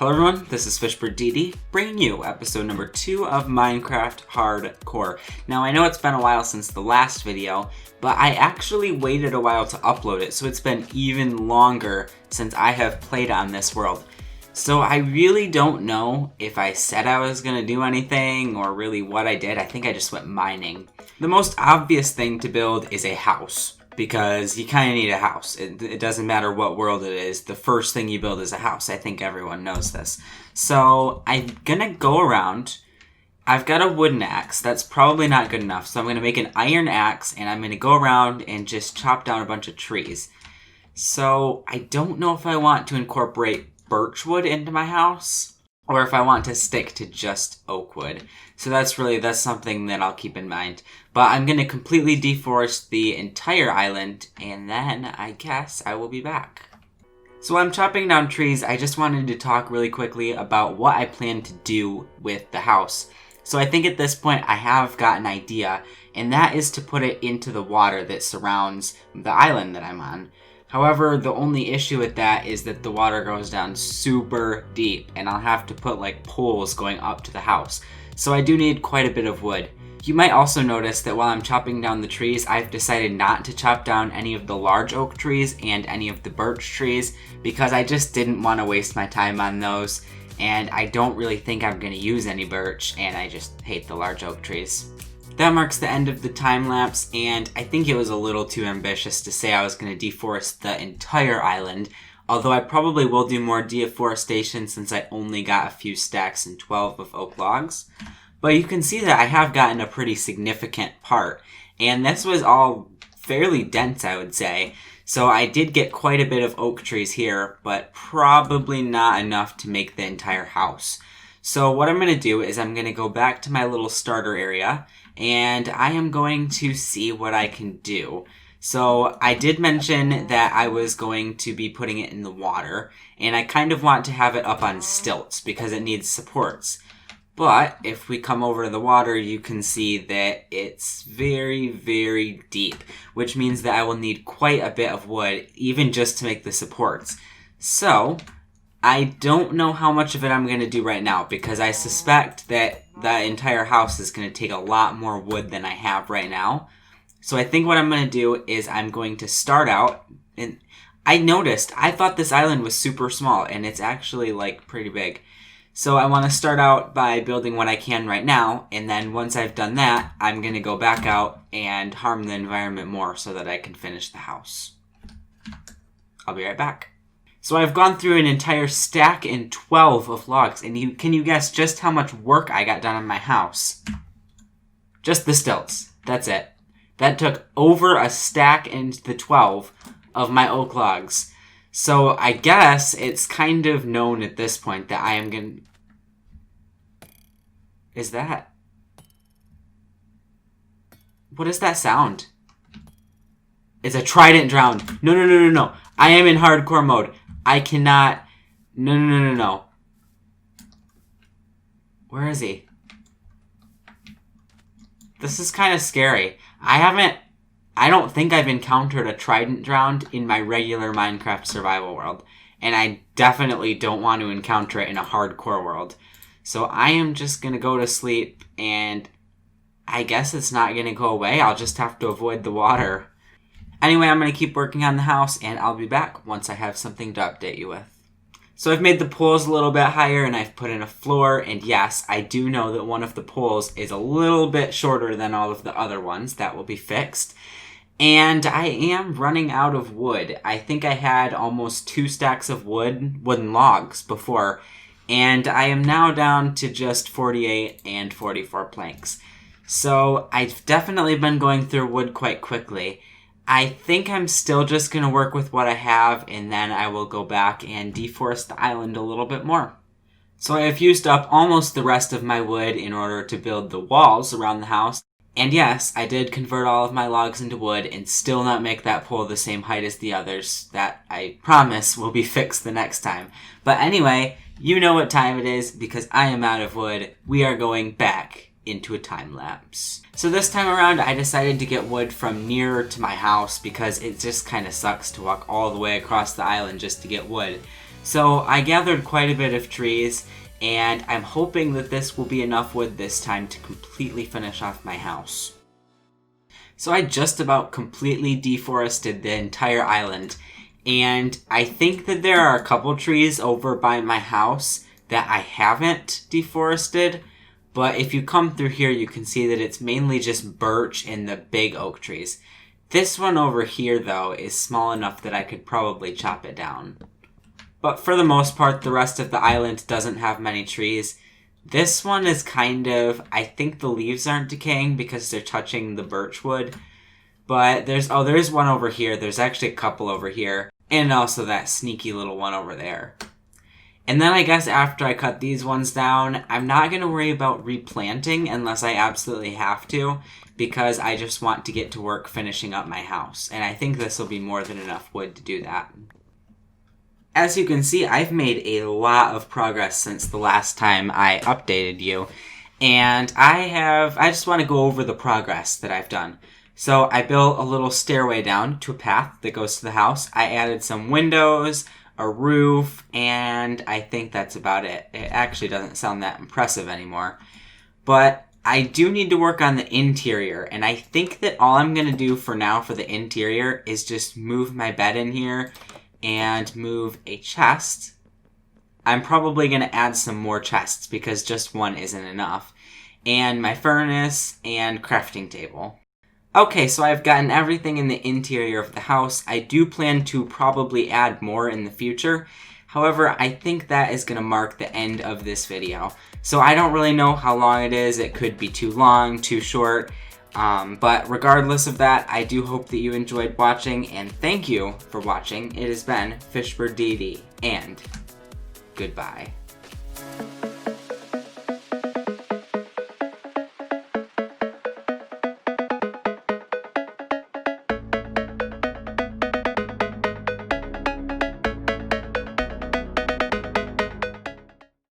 Hello everyone, this is FishbirdDD, bringing you episode number 2 of Minecraft Hardcore. Now I know it's been a while since the last video, but I actually waited a while to upload it, so it's been even longer since I have played on this world. So I really don't know if I said I was going to do anything or really what I did. I think I just went mining. The most obvious thing to build is a house, because you kind of need a house. It doesn't matter what world it is, the first thing you build is a house. I think everyone knows this. So I'm gonna go around. I've got a wooden axe. That's probably not good enough. So I'm gonna make an iron axe and I'm gonna go around and just chop down a bunch of trees. So I don't know if I want to incorporate birch wood into my house or if I want to stick to just oak wood. So that's something that I'll keep in mind. But I'm going to completely deforest the entire island, and then I guess I will be back. So while I'm chopping down trees, I just wanted to talk really quickly about what I plan to do with the house. So I think at this point I have got an idea, and that is to put it into the water that surrounds the island that I'm on. However, the only issue with that is that the water goes down super deep, and I'll have to put like poles going up to the house. So I do need quite a bit of wood. You might also notice that while I'm chopping down the trees, I've decided not to chop down any of the large oak trees and any of the birch trees because I just didn't want to waste my time on those, and I don't really think I'm going to use any birch, and I just hate the large oak trees. That marks the end of the time lapse, and I think it was a little too ambitious to say I was going to deforest the entire island, although I probably will do more deforestation since I only got a few stacks and 12 of oak logs. But you can see that I have gotten a pretty significant part, and this was all fairly dense, I would say. So I did get quite a bit of oak trees here, but probably not enough to make the entire house. So what I'm going to do is I'm going to go back to my little starter area, and I am going to see what I can do. So I did mention that I was going to be putting it in the water, and I kind of want to have it up on stilts because it needs supports. But if we come over to the water, you can see that it's very, very deep, which means that I will need quite a bit of wood, even just to make the supports. So I don't know how much of it I'm going to do right now, because I suspect that the entire house is going to take a lot more wood than I have right now. So I think what I'm going to do is I'm going to start out, and I thought this island was super small, and it's actually like pretty big. So I want to start out by building what I can right now, and then once I've done that, I'm going to go back out and harm the environment more so that I can finish the house. I'll be right back. So I've gone through an entire stack and 12 of logs, and can you guess just how much work I got done on my house? Just the stilts. That's it. That took over a stack and the 12 of my oak logs. So I guess it's kind of known at this point that I am going to... Is that... What is that sound? It's a trident drowned. No. I am in hardcore mode. I cannot... No. Where is he? This is kind of scary. I don't think I've encountered a trident drowned in my regular Minecraft survival world, and I definitely don't want to encounter it in a hardcore world. So I am just going to go to sleep, and I guess it's not going to go away. I'll just have to avoid the water. Anyway, I'm going to keep working on the house, and I'll be back once I have something to update you with. So I've made the poles a little bit higher, and I've put in a floor, and yes, I do know that one of the poles is a little bit shorter than all of the other ones. That will be fixed. And I am running out of wood. I think I had almost 2 stacks of wooden logs before, and I am now down to just 48 and 44 planks. So I've definitely been going through wood quite quickly. I think I'm still just going to work with what I have, and then I will go back and deforest the island a little bit more. So I have used up almost the rest of my wood in order to build the walls around the house. And yes, I did convert all of my logs into wood and still not make that pole the same height as the others. That, I promise, will be fixed the next time. But anyway, you know what time it is because I am out of wood. We are going back into a time lapse. So this time around, I decided to get wood from nearer to my house because it just kind of sucks to walk all the way across the island just to get wood. So I gathered quite a bit of trees, and I'm hoping that this will be enough wood this time to completely finish off my house. So I just about completely deforested the entire island, and I think that there are a couple trees over by my house that I haven't deforested, but if you come through here you can see that it's mainly just birch and the big oak trees. This one over here though is small enough that I could probably chop it down. But for the most part, the rest of the island doesn't have many trees. This one is kind of, I think the leaves aren't decaying because they're touching the birch wood. But there's one over here. There's actually a couple over here. And also that sneaky little one over there. And then I guess after I cut these ones down, I'm not going to worry about replanting unless I absolutely have to, because I just want to get to work finishing up my house. And I think this will be more than enough wood to do that. As you can see, I've made a lot of progress since the last time I updated you, and I just want to go over the progress that I've done. So I built a little stairway down to a path that goes to the house. I added some windows, a roof, and I think that's about it. It actually doesn't sound that impressive anymore. But I do need to work on the interior, and I think that all I'm going to do for now for the interior is just move my bed in here and move a chest. I'm probably going to add some more chests because just one isn't enough. And my furnace and crafting table. Okay, so I've gotten everything in the interior of the house. I do plan to probably add more in the future. However, I think that is going to mark the end of this video. So I don't really know how long it is. It could be too long, too short. But regardless of that, I do hope that you enjoyed watching, and thank you for watching. It has been Fishbird DD, and goodbye.